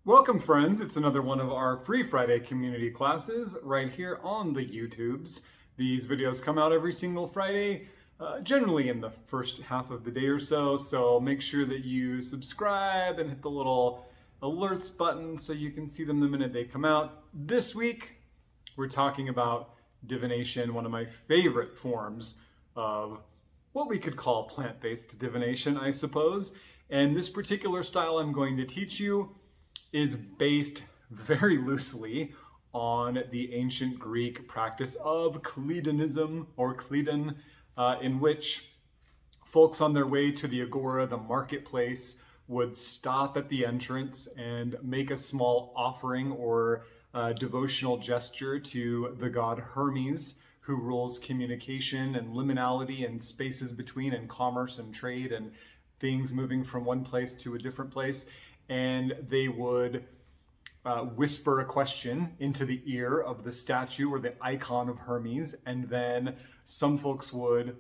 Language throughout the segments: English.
Welcome, friends. It's another one of our Free Friday community classes right here on the YouTubes. These videos come out every single Friday, generally in the first half of the day or so. So make sure that you subscribe and hit the little alerts button so you can see them the minute they come out. This week, we're talking about divination, one of my favorite forms of what we could call plant-based divination, I suppose. And this particular style I'm going to teach you is based very loosely on the ancient Greek practice of Kledonism or Kledon, in which folks on their way to the agora, the marketplace, would stop at the entrance and make a small offering or devotional gesture to the god Hermes, who rules communication and liminality and spaces between and commerce and trade and things moving from one place to a different place. And they would whisper a question into the ear of the statue or the icon of Hermes, and then some folks would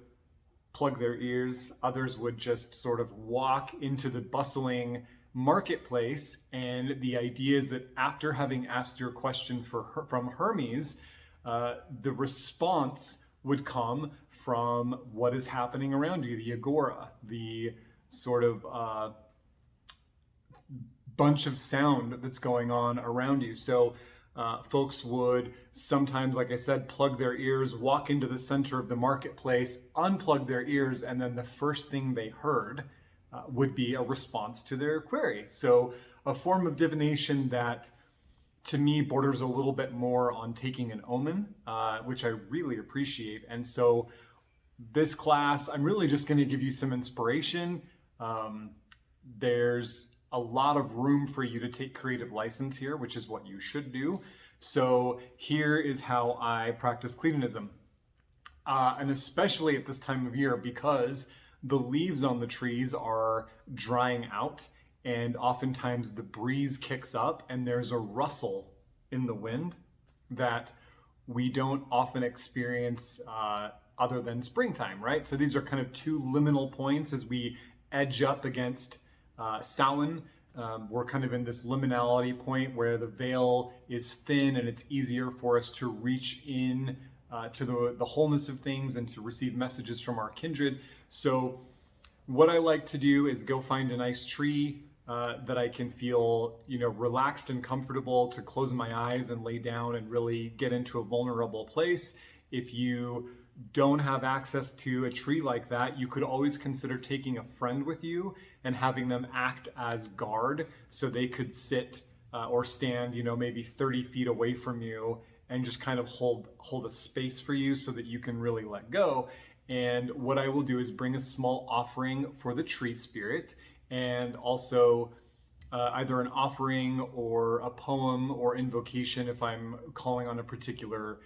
plug their ears, others would just sort of walk into the bustling marketplace. And the idea is that after having asked your question from Hermes, the response would come from what is happening around you, the agora, the sort of bunch of sound that's going on around you. So folks would sometimes, like I said, plug their ears, walk into the center of the marketplace, unplug their ears, and then the first thing they heard would be a response to their query. So a form of divination that to me borders a little bit more on taking an omen, which I really appreciate. And so this class, I'm really just going to give you some inspiration. There's a lot of room for you to take creative license here, which is what you should do. So here is how I practice Kledonism. And especially at this time of year, because the leaves on the trees are drying out, and oftentimes the breeze kicks up and there's a rustle in the wind that we don't often experience other than springtime, right? So these are kind of two liminal points as we edge up against Samhain. We're kind of in this liminality point where the veil is thin and it's easier for us to reach in to the wholeness of things and to receive messages from our kindred. So what I like to do is go find a nice tree that I can feel, relaxed and comfortable to close my eyes and lay down and really get into a vulnerable place. If you don't have access to a tree like that, you could always consider taking a friend with you and having them act as guard, so they could sit or stand, maybe 30 feet away from you and just kind of hold a space for you so that you can really let go. And what I will do is bring a small offering for the tree spirit, and also either an offering or a poem or invocation if I'm calling on a particular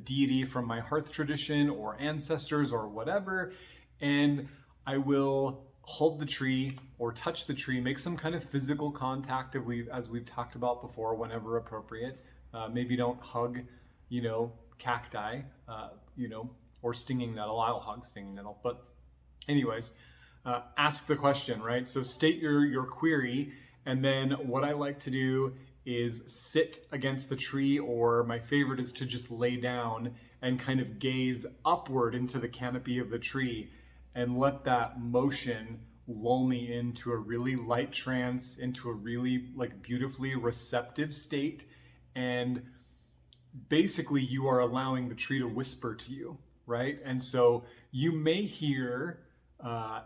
deity from my hearth tradition or ancestors or whatever. And I will hold the tree or touch the tree, make some kind of physical contact as we've talked about before, whenever appropriate. Maybe don't hug, cacti, or stinging nettle. I'll hug stinging nettle. But anyways, ask the question, right? So state your query. And then what I like to do is sit against the tree, or my favorite is to just lay down and kind of gaze upward into the canopy of the tree and let that motion lull me into a really light trance, into a really beautifully receptive state. And basically you are allowing the tree to whisper to you, right? And so you may hear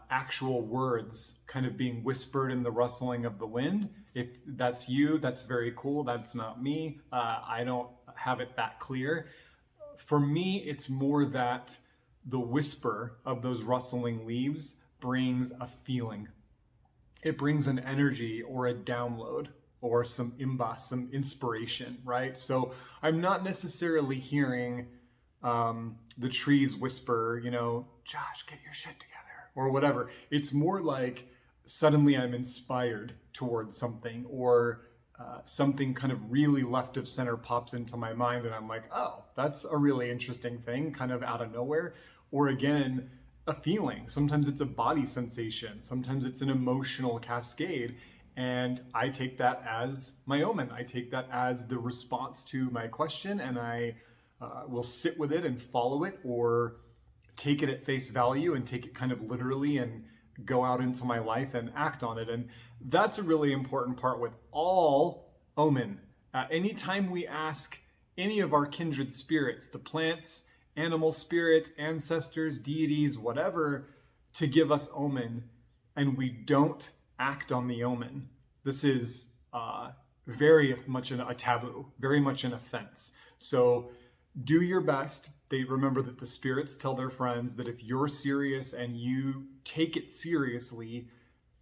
actual words kind of being whispered in the rustling of the wind. If that's you, that's very cool. That's not me. I don't have it that clear. For me, it's more that the whisper of those rustling leaves brings a feeling. It brings an energy or a download or some some inspiration, right? So I'm not necessarily hearing the trees whisper, Josh, get your shit together, or whatever. It's more like suddenly I'm inspired towards something, or something kind of really left of center pops into my mind, and I'm like, oh, that's a really interesting thing, kind of out of nowhere. Or again, a feeling. Sometimes it's a body sensation. Sometimes it's an emotional cascade. And I take that as my omen. I take that as the response to my question, and I will sit with it and follow it, or take it at face value and take it kind of literally and go out into my life and act on it. And that's a really important part with all omen. Anytime we ask any of our kindred spirits, the plants, animal spirits, ancestors, deities, whatever, to give us omen, and we don't act on the omen, this is very much a taboo, very much an offense. So do your best. They remember that the spirits tell their friends that if you're serious and you take it seriously,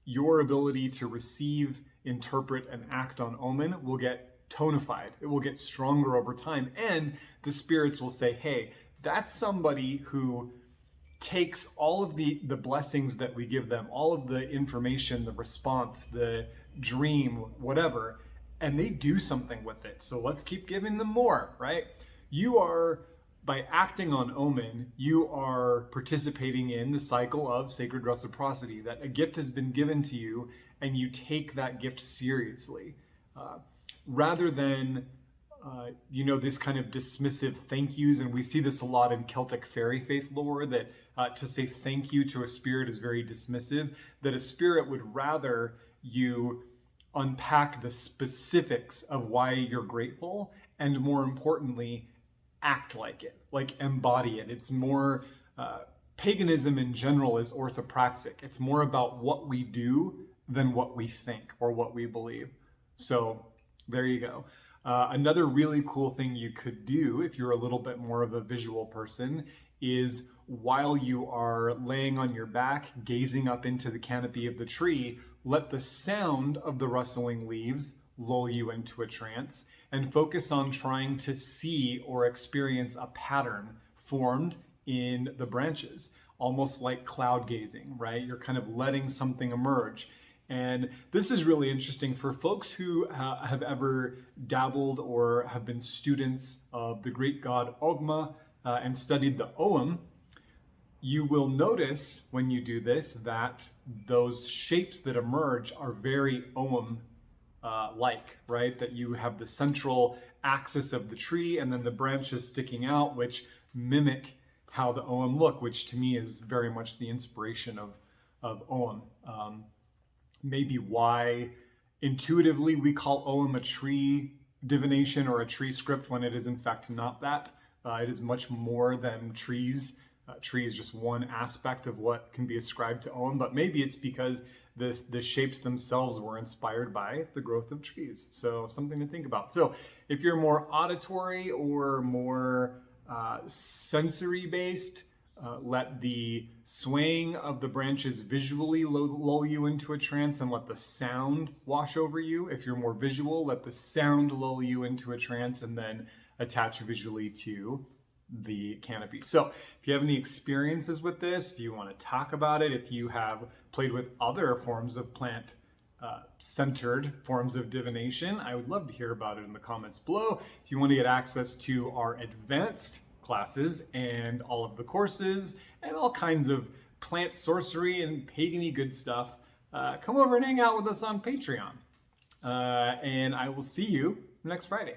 your ability to receive, interpret, and act on omen will get tonified. It will get stronger over time. And the spirits will say, hey, that's somebody who takes all of the blessings that we give them, all of the information, the response, the dream, whatever, and they do something with it. So let's keep giving them more, right? You are, by acting on omen, you are participating in the cycle of sacred reciprocity, that a gift has been given to you and you take that gift seriously. Rather than this kind of dismissive thank yous, and we see this a lot in Celtic fairy faith lore, that to say thank you to a spirit is very dismissive, that a spirit would rather you unpack the specifics of why you're grateful, and more importantly, act like it, like embody it. It's more, paganism in general is orthopraxic. It's more about what we do than what we think or what we believe. So there you go. Another really cool thing you could do if you're a little bit more of a visual person is, while you are laying on your back, gazing up into the canopy of the tree, let the sound of the rustling leaves lull you into a trance, and focus on trying to see or experience a pattern formed in the branches, almost like cloud gazing, right? You're kind of letting something emerge. And this is really interesting for folks who have ever dabbled or have been students of the Greek god Ogma and studied the oem. You will notice when you do this that those shapes that emerge are very oem like, right? That you have the central axis of the tree and then the branches sticking out, which mimic how the oem look, which to me is very much the inspiration of oem. Maybe why intuitively we call oem a tree divination or a tree script when it is in fact not that. It is much more than trees. Tree is just one aspect of what can be ascribed to oem, but maybe it's because the shapes themselves were inspired by the growth of trees. So something to think about. So if you're more auditory or more sensory based, let the swaying of the branches visually lull you into a trance and let the sound wash over you. If you're more visual, let the sound lull you into a trance and then attach visually to the canopy. So if you have any experiences with this, if you want to talk about it, if you have played with other forms of plant centered forms of divination, I would love to hear about it in the comments below. If you want to get access to our advanced classes and all of the courses and all kinds of plant sorcery and pagany good stuff, come over and hang out with us on Patreon. And I will see you next Friday.